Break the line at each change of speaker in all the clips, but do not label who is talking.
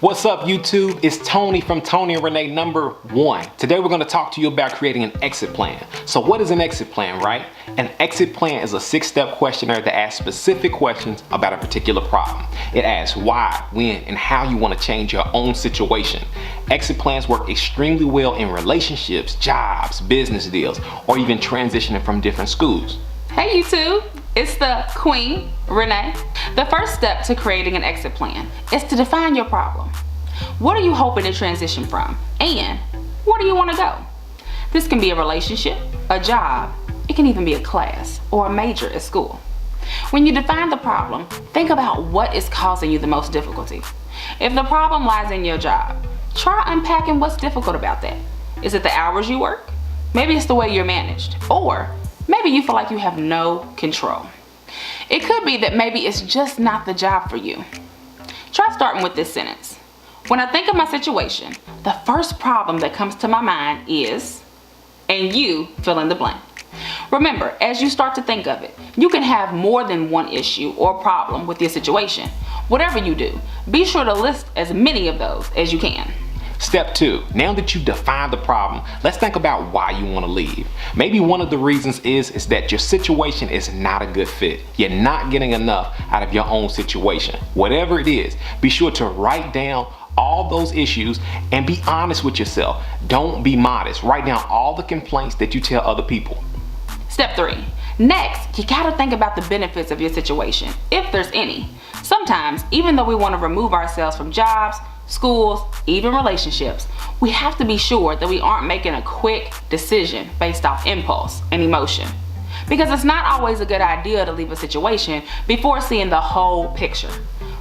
What's up, YouTube? It's Tony from Tony and Renee number 1. Today we're going to talk to you about creating an exit plan. So what is an exit plan, right? An exit plan is a 6-step questionnaire that asks specific questions about a particular problem. It asks why, when, and how you want to change your own situation. Exit plans work extremely well in relationships, jobs, business deals, or even transitioning from different schools.
Hey YouTube, it's the Queen, Renee. The first step to creating an exit plan is to define your problem. What are you hoping to transition from? And where do you want to go? This can be a relationship, a job, it can even be a class or a major at school. When you define the problem, think about what is causing you the most difficulty. If the problem lies in your job, try unpacking what's difficult about that. Is it the hours you work? Maybe it's the way you're managed. Or maybe you feel like you have no control. It could be that maybe it's just not the job for you. Try starting with this sentence. When I think of my situation, the first problem that comes to my mind is, and you fill in the blank. Remember, as you start to think of it, you can have more than one issue or problem with your situation. Whatever you do, be sure to list as many of those as you can.
Step 2, now that you've defined the problem, let's think about why you want to leave. Maybe one of the reasons is that your situation is not a good fit. You're not getting enough out of your own situation. Whatever it is, be sure to write down all those issues and be honest with yourself. Don't be modest. Write down all the complaints that you tell other people.
Step 3. Next, you gotta think about the benefits of your situation, if there's any. Sometimes, even though we want to remove ourselves from jobs, schools, even relationships, we have to be sure that we aren't making a quick decision based off impulse and emotion. Because it's not always a good idea to leave a situation before seeing the whole picture.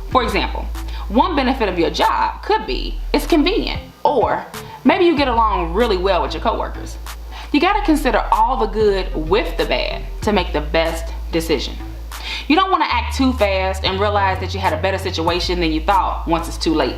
For example, one benefit of your job could be it's convenient, or maybe you get along really well with your coworkers. You gotta consider all the good with the bad to make the best decision. You don't want to act too fast and realize that you had a better situation than you thought once it's too late.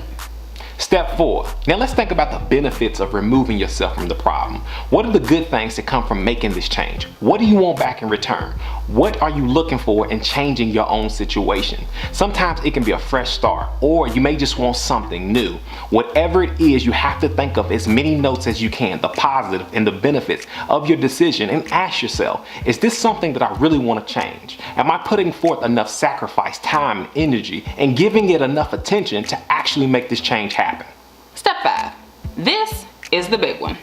Step 4. Now let's think about the benefits of removing yourself from the problem. What are the good things that come from making this change? What do you want back in return? What are you looking for in changing your own situation? Sometimes it can be a fresh start, or you may just want something new. Whatever it is, you have to think of as many notes as you can, the positive and the benefits of your decision, and ask yourself, is this something that I really want to change? Am I putting forth enough sacrifice, time, and energy, and giving it enough attention to actually make this change happen?
Step 5. This is the big one.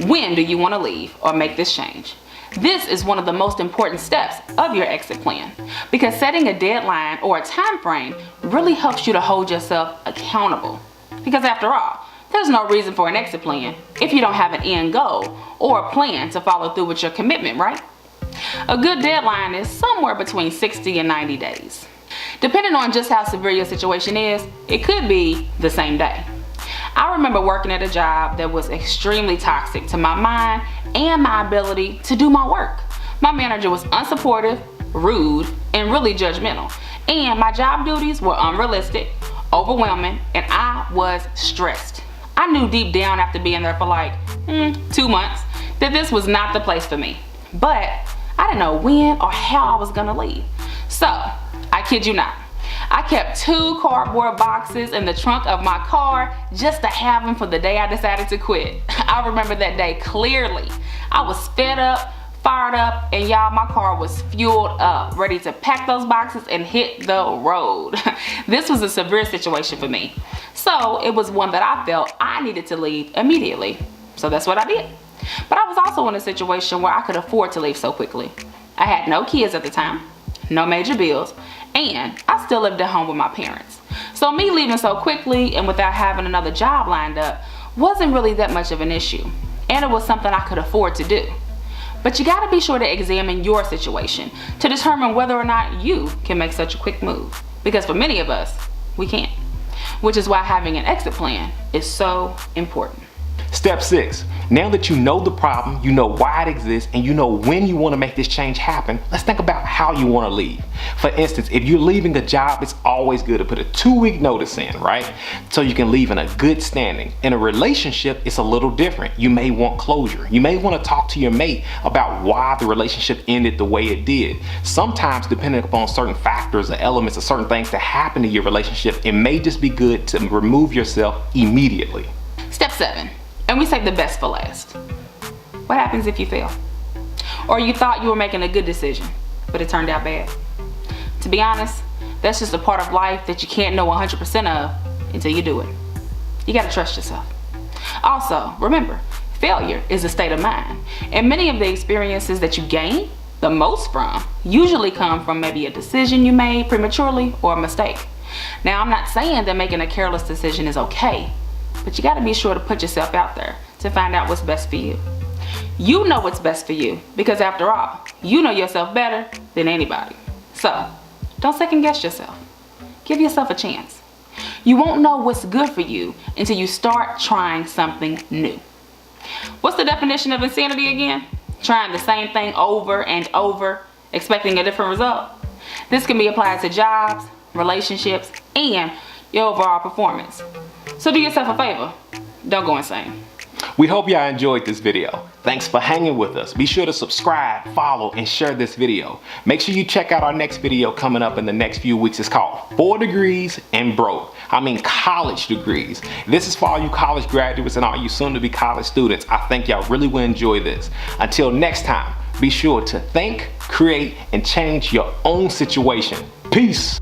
When do you want to leave or make this change? This is one of the most important steps of your exit plan, because setting a deadline or a time frame really helps you to hold yourself accountable. Because after all, there's no reason for an exit plan if you don't have an end goal or a plan to follow through with your commitment, right? A good deadline is somewhere between 60 and 90 days. Depending on just how severe your situation is, it could be the same day. I remember working at a job that was extremely toxic to my mind and my ability to do my work. My manager was unsupportive, rude, and really judgmental. And my job duties were unrealistic, overwhelming, and I was stressed. I knew deep down after being there for like 2 months that this was not the place for me. But I didn't know when or how I was gonna leave. So, I kid you not, I kept 2 cardboard boxes in the trunk of my car just to have them for the day I decided to quit. I remember that day clearly. I was fed up, fired up, and y'all, my car was fueled up, ready to pack those boxes and hit the road. This was a severe situation for me. So it was one that I felt I needed to leave immediately. So that's what I did. But I was also in a situation where I could afford to leave so quickly. I had no kids at the time, no major bills, and I still lived at home with my parents. So me leaving so quickly and without having another job lined up wasn't really that much of an issue, and it was something I could afford to do. But you gotta be sure to examine your situation to determine whether or not you can make such a quick move, because for many of us, we can't. Which is why having an exit plan is so important.
Step 6. Now that you know the problem, you know why it exists, and you know when you want to make this change happen, let's think about how you want to leave. For instance, if you're leaving a job, it's always good to put a 2-week notice in, right? So you can leave in a good standing. In a relationship, it's a little different. You may want closure. You may want to talk to your mate about why the relationship ended the way it did. Sometimes, depending upon certain factors or elements or certain things that happen to your relationship, it may just be good to remove yourself immediately.
Step 7. And we save the best for last. What happens if you fail? Or you thought you were making a good decision, but it turned out bad? To be honest, that's just a part of life that you can't know 100% of until you do it. You gotta trust yourself. Also, remember, failure is a state of mind, and many of the experiences that you gain the most from usually come from maybe a decision you made prematurely or a mistake. Now, I'm not saying that making a careless decision is okay, but you gotta be sure to put yourself out there to find out what's best for you. You know what's best for you because after all, you know yourself better than anybody. So, don't second guess yourself. Give yourself a chance. You won't know what's good for you until you start trying something new. What's the definition of insanity again? Trying the same thing over and over, expecting a different result. This can be applied to jobs, relationships, and your overall performance. So do yourself a favor, don't go insane.
We hope y'all enjoyed this video. Thanks for hanging with us. Be sure to subscribe, follow, and share this video. Make sure you check out our next video coming up in the next few weeks. It's called 4 Degrees and Broke. I mean college degrees. This is for all you college graduates and all you soon to be college students. I think y'all really will enjoy this. Until next time, be sure to think, create, and change your own situation. Peace.